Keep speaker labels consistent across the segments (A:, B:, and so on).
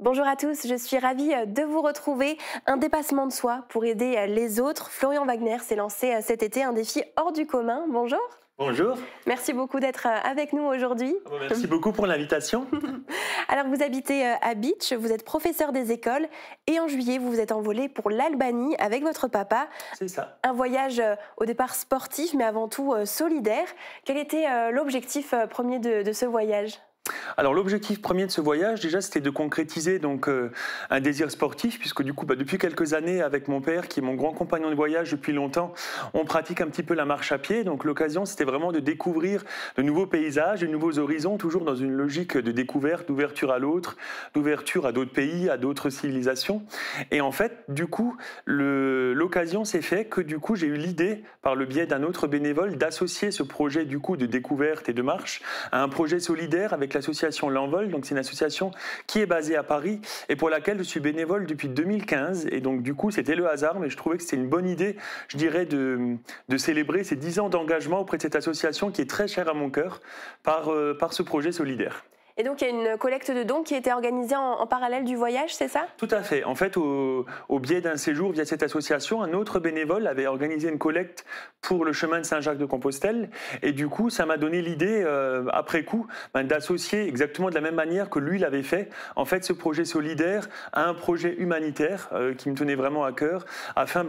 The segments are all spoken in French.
A: Bonjour à tous, je suis ravie de vous retrouver. Un dépassement de soi pour aider les autres. Florian Wagner s'est lancé cet été un défi hors du commun. Bonjour.
B: Bonjour.
A: Merci beaucoup d'être avec nous aujourd'hui.
B: Merci beaucoup pour l'invitation.
A: Alors vous habitez à Beach, vous êtes professeur des écoles et en juillet vous vous êtes envolé pour l'Albanie avec votre papa.
B: C'est ça.
A: Un voyage au départ sportif mais avant tout solidaire. Quel était l'objectif premier de ce voyage ?
B: Alors l'objectif premier de ce voyage, déjà, c'était de concrétiser un désir sportif, puisque du coup, depuis quelques années, avec mon père, qui est mon grand compagnon de voyage depuis longtemps, on pratique un petit peu la marche à pied. Donc l'occasion, c'était vraiment de découvrir de nouveaux paysages, de nouveaux horizons, toujours dans une logique de découverte, d'ouverture à l'autre, d'ouverture à d'autres pays, à d'autres civilisations. Et en fait, du coup, l'occasion s'est faite que du coup, j'ai eu l'idée, par le biais d'un autre bénévole, d'associer ce projet du coup de découverte et de marche à un projet solidaire avec l'association L'Envol. Donc c'est une association qui est basée à Paris et pour laquelle je suis bénévole depuis 2015. Et donc du coup, c'était le hasard, mais je trouvais que c'était une bonne idée, je dirais, de célébrer ces 10 ans d'engagement auprès de cette association qui est très chère à mon cœur par ce projet solidaire.
A: Et donc, il y a une collecte de dons qui était organisée en parallèle du voyage, c'est ça ?
B: Tout à fait. En fait, au biais d'un séjour via cette association, un autre bénévole avait organisé une collecte pour le chemin de Saint-Jacques-de-Compostelle. Et du coup, ça m'a donné l'idée, après coup, d'associer exactement de la même manière que lui l'avait fait, en fait, ce projet solidaire à un projet humanitaire qui me tenait vraiment à cœur, afin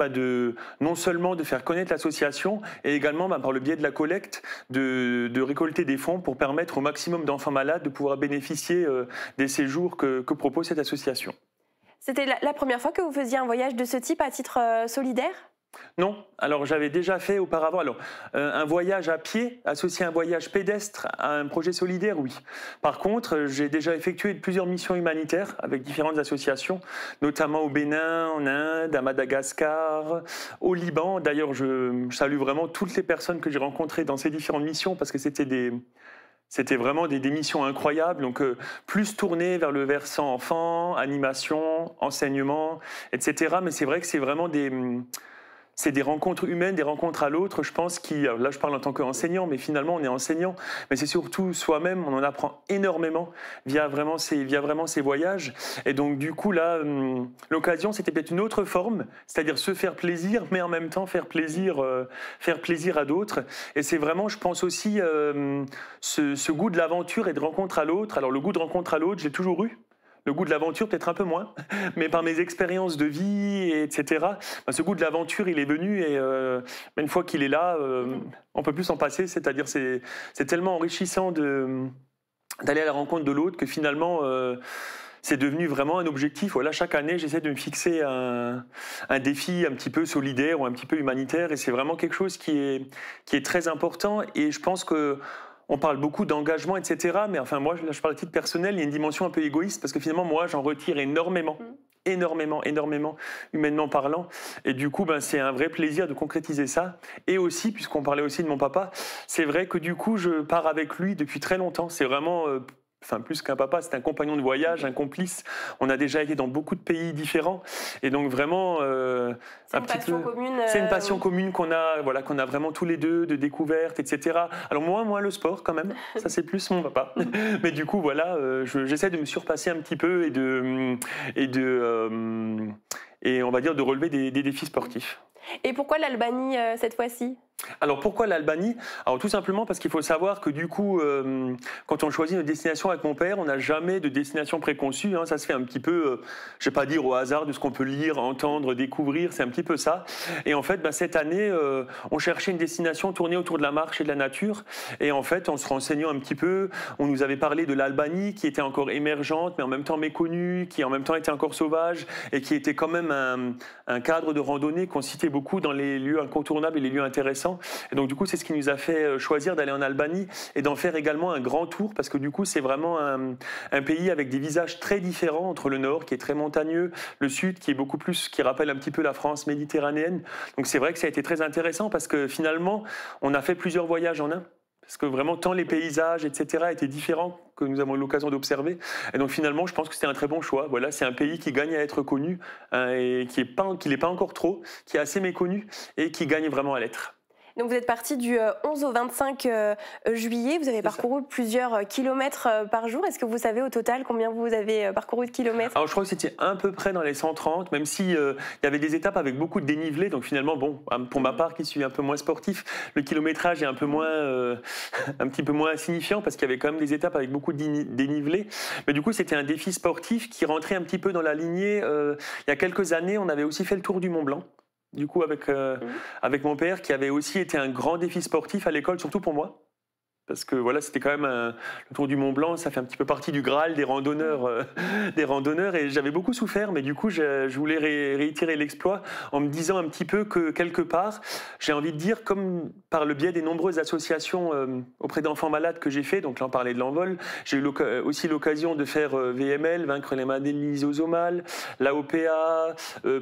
B: non seulement de faire connaître l'association, et également, par le biais de la collecte, de récolter des fonds pour permettre au maximum d'enfants malades de pouvoir bénéficier des séjours que propose cette association.
A: C'était la première fois que vous faisiez un voyage de ce type à titre solidaire ?
B: Non, alors j'avais déjà fait auparavant un voyage à pied associé à un voyage pédestre à un projet solidaire, oui. Par contre, j'ai déjà effectué plusieurs missions humanitaires avec différentes associations, notamment au Bénin, en Inde, à Madagascar, au Liban. D'ailleurs, je salue vraiment toutes les personnes que j'ai rencontrées dans ces différentes missions parce que c'était vraiment des missions incroyables, donc plus tournées vers le versant enfant, animation, enseignement, etc. Mais c'est vrai que c'est vraiment c'est des rencontres humaines, des rencontres à l'autre, je pense, là je parle en tant qu'enseignant, mais finalement on est enseignant, mais c'est surtout soi-même, on en apprend énormément via vraiment ces voyages. Et donc du coup là, l'occasion c'était peut-être une autre forme, c'est-à-dire se faire plaisir, mais en même temps faire plaisir à d'autres. Et c'est vraiment, je pense aussi, ce goût de l'aventure et de rencontre à l'autre. Alors le goût de rencontre à l'autre, j'ai toujours eu. Le goût de l'aventure, peut-être un peu moins, mais par mes expériences de vie, etc., ce goût de l'aventure, il est venu et une fois qu'il est là, on peut plus s'en passer. C'est-à-dire, c'est tellement enrichissant d'aller à la rencontre de l'autre que finalement, c'est devenu vraiment un objectif. Voilà, chaque année, j'essaie de me fixer un défi un petit peu solidaire ou un petit peu humanitaire et c'est vraiment quelque chose qui est très important et je pense que on parle beaucoup d'engagement, etc. Mais enfin, moi, là, je parle à titre personnel, il y a une dimension un peu égoïste parce que finalement, moi, j'en retire énormément, humainement parlant. Et du coup, c'est un vrai plaisir de concrétiser ça. Et aussi, puisqu'on parlait aussi de mon papa, c'est vrai que du coup, je pars avec lui depuis très longtemps. C'est vraiment... plus qu'un papa, c'est un compagnon de voyage, un complice. On a déjà été dans beaucoup de pays différents, et donc vraiment,
A: c'est une passion commune.
B: C'est une passion commune qu'on a vraiment tous les deux, de découverte, etc. Alors moi, le sport quand même, ça c'est plus mon papa. Mais du coup, voilà, j'essaie de me surpasser un petit peu et on va dire de relever des défis sportifs.
A: Et pourquoi l'Albanie cette fois-ci ?
B: Alors pourquoi l'Albanie ? Alors tout simplement parce qu'il faut savoir que du coup, quand on choisit une destination avec mon père, on n'a jamais de destination préconçue. Ça se fait un petit peu, je vais pas dire au hasard de ce qu'on peut lire, entendre, découvrir, c'est un petit peu ça. Et en fait, cette année, on cherchait une destination tournée autour de la marche et de la nature. Et en fait, en se renseignant un petit peu, on nous avait parlé de l'Albanie qui était encore émergente, mais en même temps méconnue, qui en même temps était encore sauvage et qui était quand même un cadre de randonnée qu'on citait beaucoup dans les lieux incontournables et les lieux intéressants. Et donc du coup, c'est ce qui nous a fait choisir d'aller en Albanie et d'en faire également un grand tour parce que du coup, c'est vraiment un pays avec des visages très différents entre le nord qui est très montagneux, le sud qui est beaucoup plus, qui rappelle un petit peu la France méditerranéenne. Donc c'est vrai que ça a été très intéressant parce que finalement, on a fait plusieurs voyages en un. Parce que vraiment, tant les paysages, etc., étaient différents que nous avons eu l'occasion d'observer. Et donc finalement, je pense que c'était un très bon choix. Voilà, c'est un pays qui gagne à être connu et qui l'est pas encore trop, qui est assez méconnu et qui gagne vraiment à l'être.
A: Donc vous êtes parti du 11 au 25 juillet, vous avez parcouru plusieurs kilomètres par jour. Est-ce que vous savez au total combien vous avez parcouru de kilomètres?
B: Alors je crois que c'était à peu près dans les 130, même si il y avait des étapes avec beaucoup de dénivelé. Donc finalement, bon, pour ma part qui suis un peu moins sportif, le kilométrage est un peu moins, un petit peu moins insignifiant parce qu'il y avait quand même des étapes avec beaucoup de dénivelé. Mais du coup, c'était un défi sportif qui rentrait un petit peu dans la lignée. Il y a quelques années, on avait aussi fait le tour du Mont Blanc. Du coup, avec mon père, qui avait aussi été un grand défi sportif à l'école, surtout pour moi. Parce que voilà, c'était quand même le Tour du Mont Blanc, ça fait un petit peu partie du Graal des randonneurs, et j'avais beaucoup souffert, mais du coup, je voulais réitérer l'exploit en me disant un petit peu que quelque part, j'ai envie de dire, comme par le biais des nombreuses associations auprès d'enfants malades que j'ai fait, donc là on parlait de l'envol, j'ai eu aussi l'occasion de faire VML, vaincre les maladies lysosomales, l'AOPA,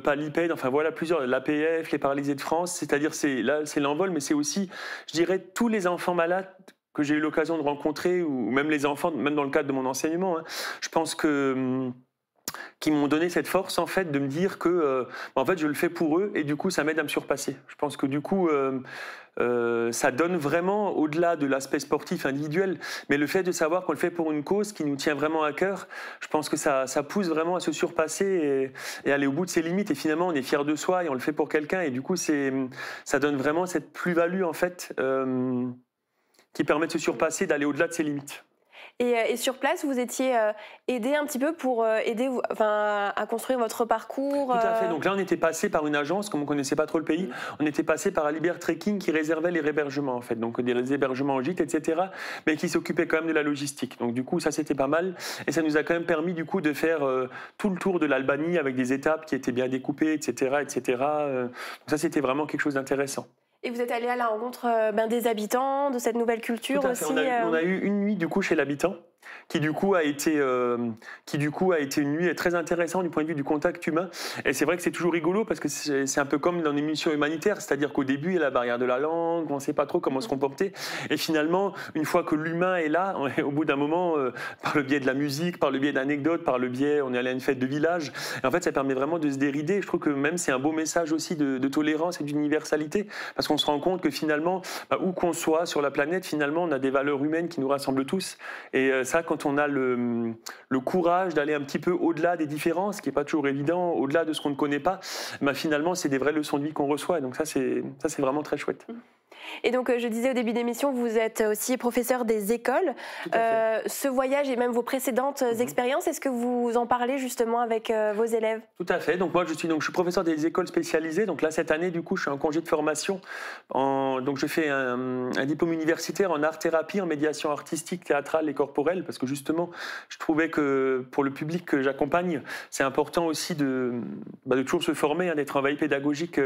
B: Palipède, enfin voilà plusieurs, l'APF, les paralysés de France, c'est-à-dire là c'est l'envol, mais c'est aussi, je dirais, tous les enfants malades que j'ai eu l'occasion de rencontrer, ou même les enfants, même dans le cadre de mon enseignement, hein, je pense que qui m'ont donné cette force en fait de me dire que en fait je le fais pour eux et du coup ça m'aide à me surpasser. Je pense que du coup ça donne vraiment au-delà de l'aspect sportif individuel, mais le fait de savoir qu'on le fait pour une cause qui nous tient vraiment à cœur, je pense que ça pousse vraiment à se surpasser et aller au bout de ses limites et finalement on est fier de soi et on le fait pour quelqu'un et du coup ça donne vraiment cette plus-value en fait qui permet de se surpasser, d'aller au-delà de ses limites.
A: Et sur place, vous étiez aidé un petit peu pour aider à construire votre parcours
B: Tout à fait. Donc là, on était passé par une agence, comme on ne connaissait pas trop le pays, on était passé par Aliber Trekking qui réservait les hébergements, en fait. Donc des hébergements en gîte, etc. Mais qui s'occupait quand même de la logistique. Donc du coup, ça, c'était pas mal. Et ça nous a quand même permis, du coup, de faire tout le tour de l'Albanie avec des étapes qui étaient bien découpées, etc. etc. Donc ça, c'était vraiment quelque chose d'intéressant.
A: Et vous êtes allé à la rencontre des habitants, de cette nouvelle culture aussi.
B: On a eu une nuit du coup chez l'habitant, qui du coup a été une nuit très intéressante du point de vue du contact humain. Et c'est vrai que c'est toujours rigolo parce que c'est un peu comme dans une émission humanitaire, c'est-à-dire qu'au début il y a la barrière de la langue, on ne sait pas trop comment se comporter. Et finalement, une fois que l'humain est là, au bout d'un moment, par le biais de la musique, par le biais d'anecdotes, on est allé à une fête de village. Et en fait, ça permet vraiment de se dérider. Je trouve que même c'est un beau message aussi de tolérance et d'universalité, parce qu'on se rend compte que finalement, où qu'on soit sur la planète, finalement, on a des valeurs humaines qui nous rassemblent tous. Et ça, quand on a le courage d'aller un petit peu au-delà des différences, qui n'est pas toujours évident, au-delà de ce qu'on ne connaît pas, finalement, c'est des vraies leçons de vie qu'on reçoit. Et donc ça, c'est vraiment très chouette.
A: Et donc, je disais au début de l'émission, vous êtes aussi professeur des écoles. Ce voyage et même vos précédentes expériences, est-ce que vous en parlez justement avec vos élèves?
B: Tout à fait. Donc moi, je suis professeur des écoles spécialisées. Donc là, cette année, du coup, je suis en congé de formation. Donc je fais un diplôme universitaire en art-thérapie, en médiation artistique, théâtrale et corporelle, parce que justement, je trouvais que pour le public que j'accompagne, c'est important aussi de toujours se former, d'être en veille pédagogique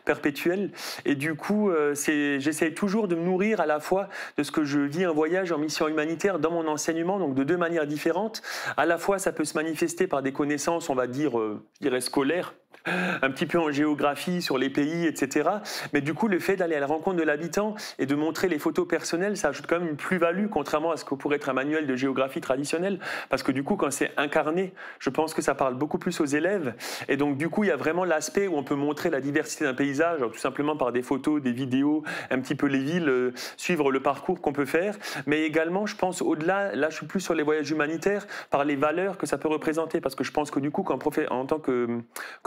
B: perpétuelle. Et du coup, j'essaie toujours de me nourrir à la fois de ce que je vis un voyage en mission humanitaire dans mon enseignement, donc de deux manières différentes. À la fois, ça peut se manifester par des connaissances, on va dire, je dirais scolaires, un petit peu en géographie, sur les pays, etc. Mais du coup, le fait d'aller à la rencontre de l'habitant et de montrer les photos personnelles, ça ajoute quand même une plus-value, contrairement à ce que pourrait être un manuel de géographie traditionnel, parce que du coup, quand c'est incarné, je pense que ça parle beaucoup plus aux élèves. Et donc, du coup, il y a vraiment l'aspect où on peut montrer la diversité d'un paysage, tout simplement par des photos, des vidéos, un petit peu les villes, suivre le parcours qu'on peut faire. Mais également, je pense, au-delà, là, je suis plus sur les voyages humanitaires, par les valeurs que ça peut représenter, parce que je pense que du coup, en tant que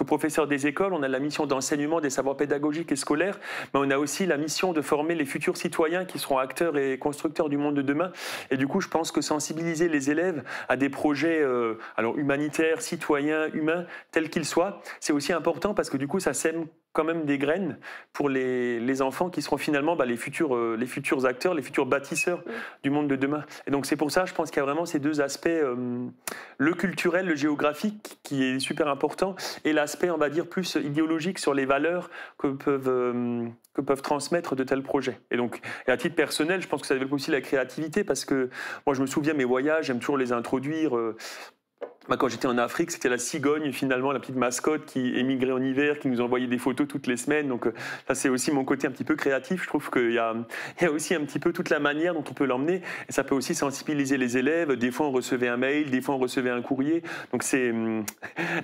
B: professeur des écoles, on a la mission d'enseignement des savoirs pédagogiques et scolaires, mais on a aussi la mission de former les futurs citoyens qui seront acteurs et constructeurs du monde de demain. Et du coup, je pense que sensibiliser les élèves à des projets humanitaires, citoyens, humains, tels qu'ils soient, c'est aussi important parce que du coup, ça sème quand même des graines pour les enfants qui seront finalement les futurs acteurs, les futurs bâtisseurs du monde de demain. Et donc c'est pour ça, je pense qu'il y a vraiment ces deux aspects, le culturel, le géographique, qui est super important, et l'aspect, on va dire, plus idéologique sur les valeurs que peuvent transmettre de tels projets. Et donc, et à titre personnel, je pense que ça développe aussi la créativité, parce que moi, je me souviens, mes voyages, j'aime toujours les introduire. Quand j'étais en Afrique, c'était la cigogne, finalement, la petite mascotte qui émigrait en hiver, qui nous envoyait des photos toutes les semaines. Donc ça, c'est aussi mon côté un petit peu créatif. Je trouve qu'il y a aussi un petit peu toute la manière dont on peut l'emmener. Et ça peut aussi sensibiliser les élèves. Des fois, on recevait un mail, des fois, on recevait un courrier. Donc c'est,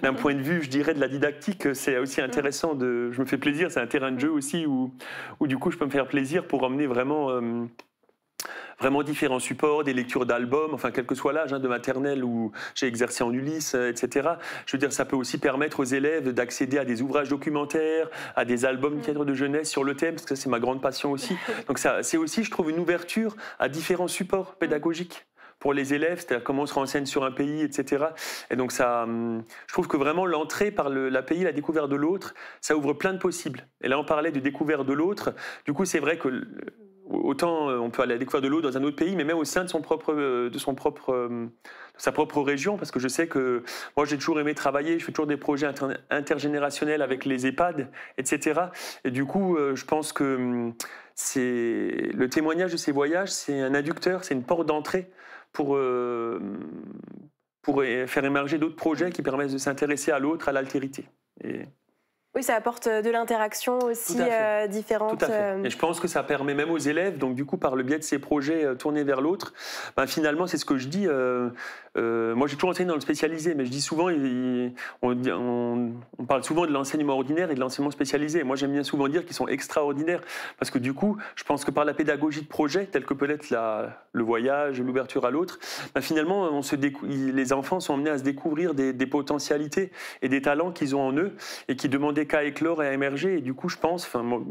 B: d'un point de vue, je dirais, de la didactique, c'est aussi intéressant. Je me fais plaisir. C'est un terrain de jeu aussi où du coup, je peux me faire plaisir pour emmener vraiment différents supports, des lectures d'albums, enfin quel que soit l'âge, de maternelle où j'ai exercé en Ulysse, etc. Je veux dire, ça peut aussi permettre aux élèves d'accéder à des ouvrages documentaires, à des albums théâtre de jeunesse sur le thème, parce que ça c'est ma grande passion aussi. Donc ça, c'est aussi, je trouve, une ouverture à différents supports pédagogiques pour les élèves, c'est-à-dire comment on se renseigne sur un pays, etc. Et donc ça, je trouve que vraiment l'entrée par la pays, la découverte de l'autre, ça ouvre plein de possibles. Et là, on parlait de découverte de l'autre. Du coup, c'est vrai que autant on peut aller à la découverte de l'autre dans un autre pays, mais même au sein de sa propre région, parce que je sais que moi j'ai toujours aimé travailler, je fais toujours des projets intergénérationnels avec les EHPAD, etc. Et du coup, je pense que le témoignage de ces voyages, c'est un inducteur, c'est une porte d'entrée pour faire émerger d'autres projets qui permettent de s'intéresser à l'autre, à l'altérité.
A: Oui, ça apporte de l'interaction aussi différente.
B: Tout à fait. Et je pense que ça permet même aux élèves, donc du coup par le biais de ces projets tournés vers l'autre, finalement c'est ce que je dis. Moi j'ai toujours enseigné dans le spécialisé, mais je dis souvent, on parle souvent de l'enseignement ordinaire et de l'enseignement spécialisé. Moi j'aime bien souvent dire qu'ils sont extraordinaires, parce que du coup je pense que par la pédagogie de projet, telle que peut être le voyage, l'ouverture à l'autre, finalement les enfants sont amenés à se découvrir des potentialités et des talents qu'ils ont en eux et qui demandaient qu'à éclore et à émerger. Et du coup, je pense,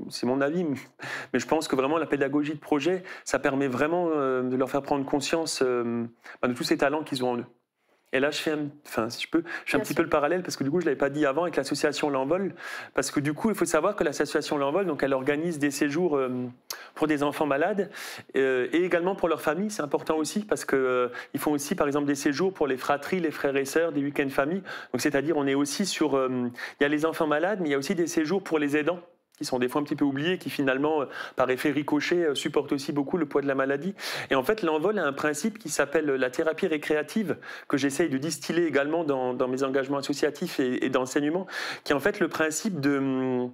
B: c'est mon avis, mais je pense que vraiment la pédagogie de projet, ça permet vraiment de leur faire prendre conscience de tous ces talents qu'ils ont en eux. Et là, si je peux, je fais un petit peu le parallèle, parce que du coup, je ne l'avais pas dit avant, avec l'association L'Envol, parce que du coup, il faut savoir que l'association L'Envol, donc elle organise des séjours pour des enfants malades, et également pour leurs familles, c'est important aussi, parce qu'ils font aussi, par exemple, des séjours pour les fratries, les frères et sœurs, des week-ends famille. Donc, c'est-à-dire, on est aussi sur... il y a les enfants malades, mais il y a aussi des séjours pour les aidants, qui sont des fois un petit peu oubliés, qui finalement, par effet ricochet, supportent aussi beaucoup le poids de la maladie. Et en fait, L'Envol a un principe qui s'appelle la thérapie récréative, que j'essaye de distiller également dans mes engagements associatifs et d'enseignement, qui est en fait le principe de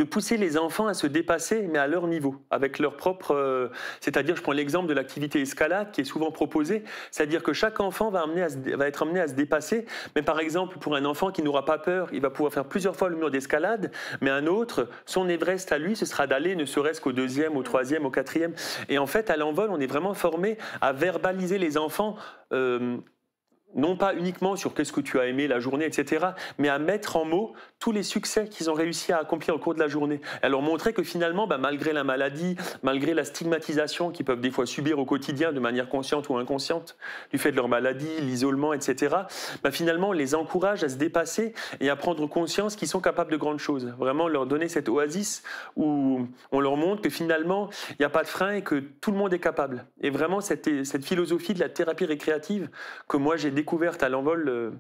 B: pousser les enfants à se dépasser, mais à leur niveau, avec leur propre... c'est-à-dire, je prends l'exemple de l'activité escalade qui est souvent proposée, c'est-à-dire que chaque enfant va être amené à se dépasser, mais par exemple, pour un enfant qui n'aura pas peur, il va pouvoir faire plusieurs fois le mur d'escalade, mais un autre, son Everest à lui, ce sera d'aller ne serait-ce qu'au 2e, au 3e, au 4e. Et en fait, à L'Envol, on est vraiment formé à verbaliser les enfants... non pas uniquement sur qu'est-ce que tu as aimé la journée, etc., mais à mettre en mots tous les succès qu'ils ont réussi à accomplir au cours de la journée. Et leur montrer que finalement, malgré la maladie, malgré la stigmatisation qu'ils peuvent des fois subir au quotidien de manière consciente ou inconsciente, du fait de leur maladie, l'isolement, etc., finalement, on les encourage à se dépasser et à prendre conscience qu'ils sont capables de grandes choses. Vraiment leur donner cette oasis où on leur montre que finalement, il n'y a pas de frein et que tout le monde est capable. Et vraiment, cette philosophie de la thérapie récréative que moi, j'ai découverte à L'Envol,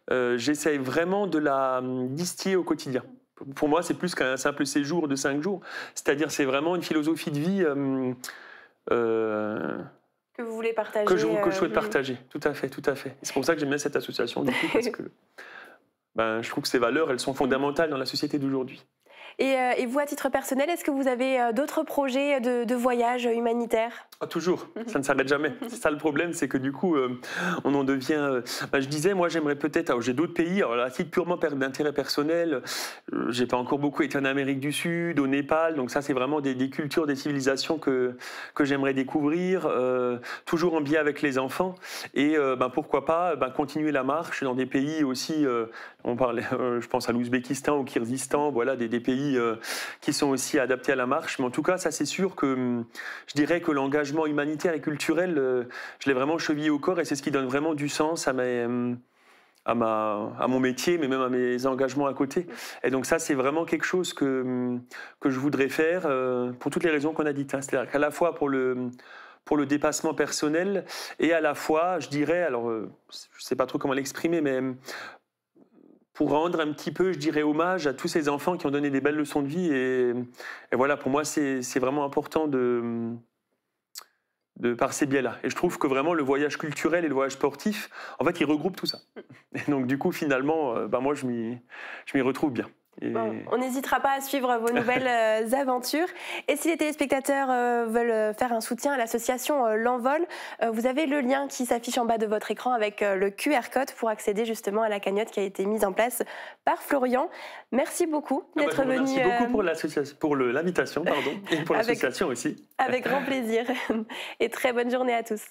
B: j'essaye vraiment de la distiller au quotidien. Pour moi, c'est plus qu'un simple séjour de 5 jours. C'est-à-dire, c'est vraiment une philosophie de vie
A: que vous voulez partager.
B: Que je souhaite partager, tout à fait, tout à fait. C'est pour ça que j'aime bien cette association, du coup, parce que je trouve que ces valeurs, elles sont fondamentales dans la société d'aujourd'hui.
A: Et vous, à titre personnel, est-ce que vous avez d'autres projets de voyage humanitaire ?
B: Toujours, ça ne s'arrête jamais. C'est ça le problème, c'est que du coup, on en devient... je disais, moi j'aimerais peut-être... j'ai d'autres pays, alors à titre purement d'intérêt personnel, j'ai pas encore beaucoup été en Amérique du Sud, au Népal, donc ça c'est vraiment des cultures, des civilisations que j'aimerais découvrir, toujours en biais avec les enfants, et pourquoi pas continuer la marche dans des pays aussi, on parlait, je pense à l'Ouzbékistan, au Kirghizistan, voilà, des pays qui sont aussi adaptés à la marche, mais en tout cas, ça c'est sûr que je dirais que l'engagement humanitaire et culturel, je l'ai vraiment chevillé au corps et c'est ce qui donne vraiment du sens à mon métier, mais même à mes engagements à côté. Et donc ça, c'est vraiment quelque chose que je voudrais faire pour toutes les raisons qu'on a dites. C'est-à-dire qu'à la fois pour le dépassement personnel et à la fois, je dirais, alors je ne sais pas trop comment l'exprimer, mais pour rendre un petit peu, je dirais, hommage à tous ces enfants qui ont donné des belles leçons de vie. Et voilà, pour moi, c'est vraiment important par ces biais-là. Et je trouve que vraiment le voyage culturel et le voyage sportif, en fait, ils regroupent tout ça. Et donc, du coup, finalement, moi, je m'y retrouve bien.
A: Bon, on n'hésitera pas à suivre vos nouvelles aventures. Et si les téléspectateurs veulent faire un soutien à l'association L'Envol, vous avez le lien qui s'affiche en bas de votre écran avec le QR code pour accéder justement à la cagnotte qui a été mise en place par Florian. Merci beaucoup d'être venu.
B: Merci beaucoup pour l'invitation, et pour l'association aussi.
A: Avec grand plaisir. Et très bonne journée à tous.